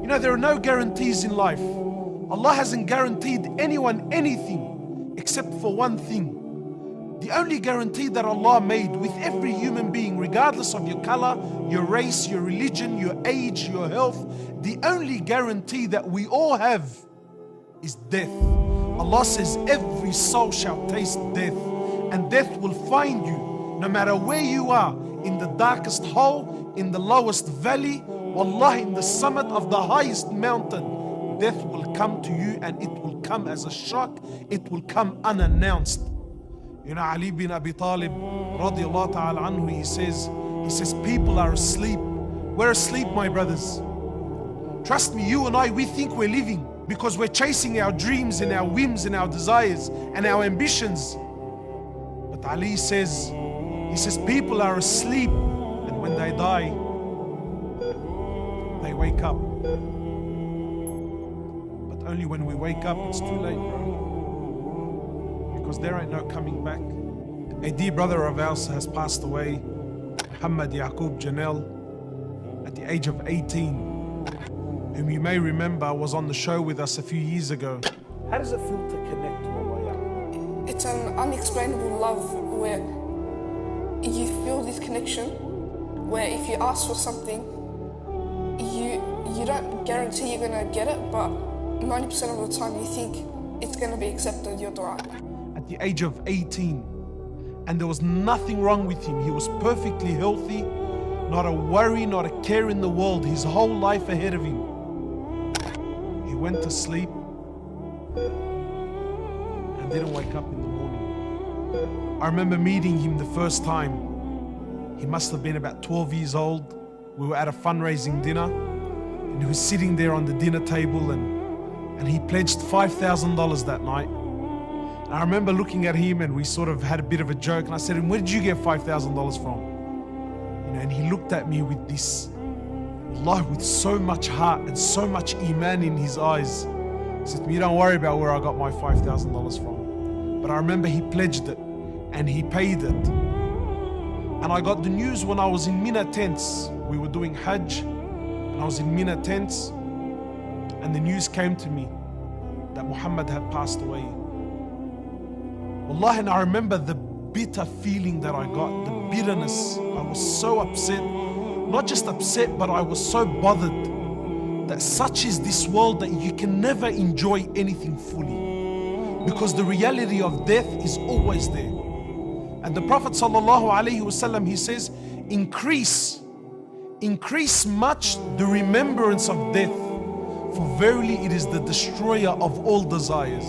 You know, there are no guarantees in life. Allah hasn't guaranteed anyone anything except for one thing. The only guarantee that Allah made with every human being, regardless of your color, your race, your religion, your age, your health, the only guarantee that we all have is death. Allah says every soul shall taste death, and death will find you no matter where you are, in the darkest hole, in the lowest valley, wallah, in the summit of the highest mountain. Death will come to you, and it will come as a shock. It will come unannounced. You know, Ali bin Abi Talib radiallahu ta'ala anhu, he says people are asleep. We're asleep, my brothers. Trust me, you and I, we think we're living because we're chasing our dreams and our whims and our desires and our ambitions. But Ali says, he says people are asleep, and when they die, they wake up. But only when we wake up, it's too late, bro. Because there ain't no coming back. A dear brother of ours has passed away, Muhammad Yaqub Janel, at the age of 18, whom you may remember was on the show with us a few years ago. How does it feel to connect to Allah? It's an unexplainable love where you feel this connection, where if you ask for something, you don't guarantee you're gonna get it, but 90% of the time you think it's gonna be accepted, your dua. At the age of 18, and there was nothing wrong with him. He was perfectly healthy, not a worry, not a care in the world, his whole life ahead of him. He went to sleep and didn't wake up in the morning. I remember meeting him the first time. He must have been about 12 years old. We were at a fundraising dinner, and he was sitting there on the dinner table, and he pledged $5,000 that night. And I remember looking at him, and we sort of had a bit of a joke, and I said, "Where did you get $5,000 from?" You know, and he looked at me with this, Allah, with so much heart and so much iman in his eyes. He said to me, "You don't worry about where I got my $5,000 from." But I remember he pledged it, and he paid it. And I got the news when I was in Mina tents. We were doing Hajj, and I was in Mina tents, and the news came to me that Muhammad had passed away. Wallah, and I remember the bitter feeling that I got, the bitterness. I was so upset, not just upset, but I was so bothered that such is this world that you can never enjoy anything fully, because the reality of death is always there. And the Prophet ﷺ, he says, increase much the remembrance of death, for verily it is the destroyer of all desires.